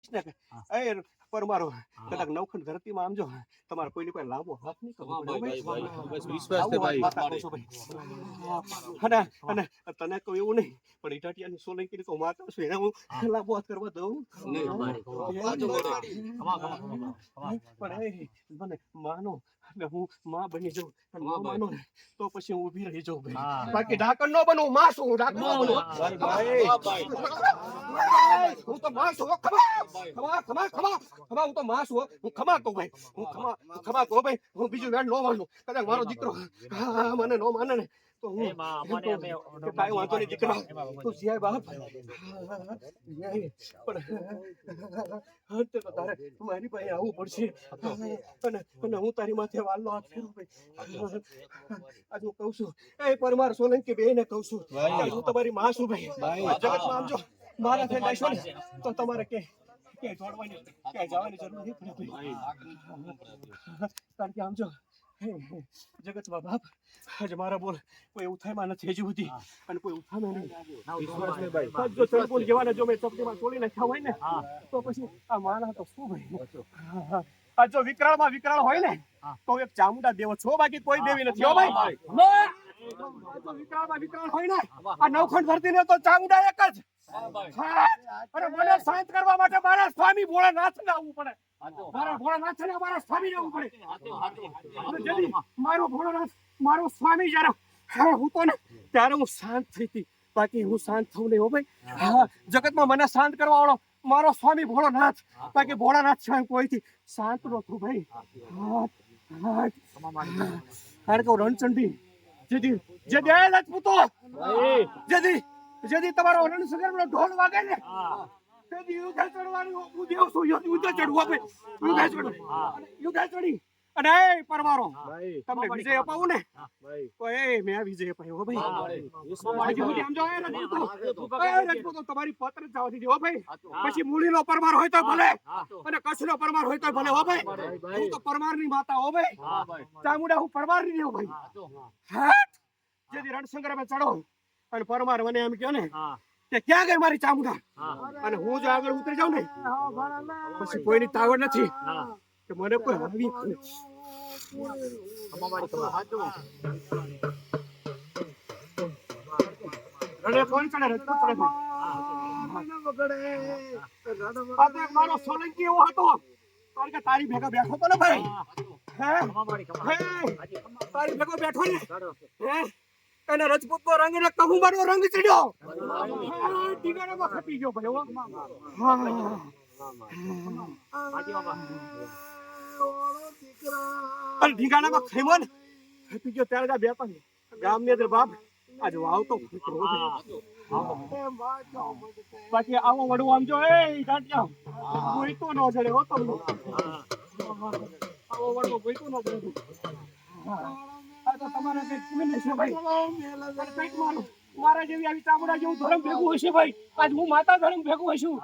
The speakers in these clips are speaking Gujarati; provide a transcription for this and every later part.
એ પર મારો કદાચ નવખંડ ધરતીમાં આમ જો તમારે કોઈની કોઈ લાંબો હાથ નહીં કરવો બસ વિશ્વાસ છે ભાઈ. અને તને કોઈ એવું નહીં પણ ઇટાટિયાની સોલંકી તો માતા છું એને હું લાંબો હાથ કરવા દઉં પણ મને માનો એટલે હું માં બની જાઉં અને ન માનો ને તો પછી હું ઊભી રહી જાઉં ભાઈ બાકી ઢાકણ ન બનું માં છું હું ઢાકણ ન બનું હું તો માં છું ખમા હું તો માં છું હું ખમા કહું ભાઈ હું ખમા કહું ભાઈ હું બીજું વેણ ન માનું કદાચ મારો દીકરો મને ન માને ને તો હું કાંઈ વાંધો નહીં દીકરા તું સિયાય બાપ પણ તો તારે મારી પાસે આવવું પડશે અને હું તારી માથે વાલનો હાથ ફેરું ભાઈ આજે હું કહું છું એ પરમાર સોલંકી બેન ને કહું છું હું તમારી માં છું ભાઈ જગતમાં આમ જો મારા થઈ જશો ને તો તમારે ક્યાંય દોડવાની ક્યાંય જવાની જરૂર નહીં પડે કારણ કે આમ જો જગતમાં બાપ આજે મારા બોલ કોઈ ઉથાઈમાં નથી હજી સુધી અને કોઈ ઉથામાં નહીં જો ચણપુર જેવાને જો મેં ચપટીમાં તોડી નાખ્યા હોય ને તો પછી આ માના તો શું ભાઈ આ જો વિકરાળમાં વિકરાળ હોય ને તો એક ચામુંડા દેવો છો બાકી કોઈ દેવી નથી હો ભાઈ વિકરાળમાં વિકરાળ હોય ને આ નવખંડ ધરતી ને તો ચામુંડા એક જ અને મને શાંત કરવા માટે મારા સ્વામી ભોળાનાથ ને આવવું પડે મારા ભોળાનાથ ને મારા સ્વામી ને આવવું પડે મારો ભોળાનાથ મારો સ્વામી જયારે હું તો ને ત્યારે હું શાંત થઈ હતી બાકી હું શાંત થવું નહીં હો ભાઈ જગતમાં મને શાંત કરવા વાળો મારો સ્વામી ભોળાનાથ બાકી ભોળાનાથ સિવાય કોઈથી શાંત નો થયું ભાઈ કારણ કે રણચંડી જેથી જે દે રાજપૂતો જેથી તમારો રણસંગ્રામનો ઢોલ વાગે ને તેથી યુદ્ધ ચડવાનું હું દેવ છું યુદ્ધ ચડવું આપણે યુદ્ધ ચડી અને એ પરમારો તમને વિજય અપાવું ને તો એ મેં વિજય અપાયો હો ભાઈ આમ જો રાજપૂતો તમારી પત્ર જવા દીધી હો ભાઈ પછી મૂળીનો પરમાર હોય તો ભલે અને કચ્છનો પરમાર હોય તો ભલે હો ભાઈ હું તો પરમારની માતા હો ભાઈ ચામુંડા હું પરમારની દેવ ભાઈ જેથી રણસંગ્રામે ચડો અને પરમાર મને એમ કહ્યો ને કે ક્યાં ગઈ મારી ચામુંડા અને હું જો આગળ ઉતરી જાઉં ને પછી કોઈની તાવડ નથી કે મને કોઈ હાવી કોણ ચડે રજપૂત ચડે મારો સોલંકી એવો હતો કારણ કે તારી ભેગા બેઠો તો ને ભાઈ તારી ભેગો બેઠો ને અને રજપૂત નો રંગ ને કહુંબાનો રંગ ચડ્યો ટીગાણામાં ખપી ગયો ભાઈ અને ઢીંગાણામાં ખેમો ને ખપી ગયો ત્યારે બે પણ ગામની અંદર બાપ આજ વાવતો બાકી આવો વડું આમ જો એ ગાંઠિયા કોઈ તો ન જડે હો તો આવો વડવો કોઈ તો ન જડે આ તો તમારા કઈ પૂને છે ભાઈ કઈક મારા જેવી આવી ચામડા જેવું ધર્મ ભેગું હશે ભાઈ આજ હું માતા ધર્મ ભેગું હશું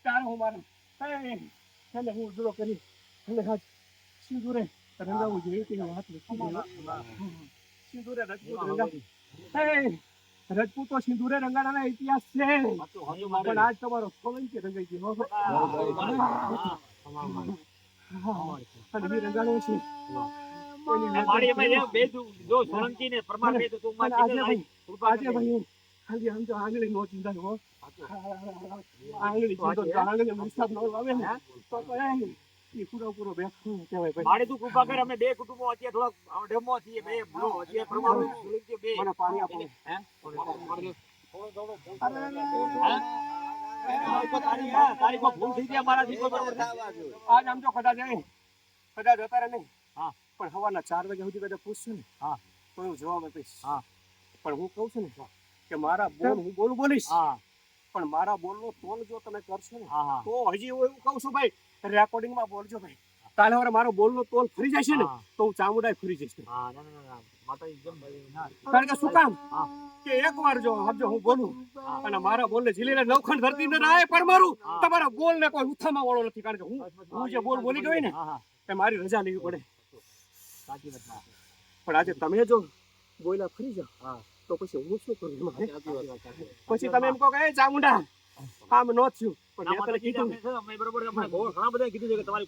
ત્યારે હું મારે એટલે હું ઉજળો કરી એટલે હાથ સિંદુરે રંગાવું જોઈએ તે વાત સિંદુરે રજપૂત રજપૂતો સિંદુરે રંગાડાના ઇતિહાસ છે પણ આજ તમારો સોલંકી રંગાઈ ગયો અને રંગાડો છે ખાલી આમ તો આંગળી નો ચિંતા હો આંગળી પૂરો બેઠું કહેવાય મારે તું કૃપા કર અમે બે કુટુંબો અત્યારે થોડા ડેમો છીએ બે ભૂલો અત્યારે પ્રમાણ બે મને પાણી આપો તારી કોઈ ભૂલ થઈ ગયા મારાથી આજ આમ તો કદાચ જતા રહે નહીં પણ સવારના 4 વાગ્યા સુધી કદાચ પૂછશું ને તો હું જવાબ આપીશ પણ હું કહું છું ને કે મારા બોલ હું બોલીશ પણ મારા બોલનો તોલ જો તમે કરશો ને તો હજી હું એવું કહું છું ભાઈ રેકોર્ડિંગમાં બોલજો ભાઈ કાલે હવે મારો બોલનો તોલ ફરી જશે ને તો હું ચામુંડા ફરી જઈશ કારણ કે શું કામ કે એક વાર જો હું બોલું અને મારા બોલને ઝીલીને નવખંડ ધરતી ને રાય પર મારું તમારા બોલને કોઈ ઉથામાં વાળો નથી કારણ કે હું જે બોલ બોલી ગયો ને એ મારી રજા લેવી પડે પણ આજે તમે જો બોયલા ફરી જાઓ તો પછી હું શું કરું પછી તમે એમ કહો કે ચામુંડા આમ ન થયું પણ મેં તને કીધું અમે બરોબર ઘણા બધા કીધું છે કે તમારી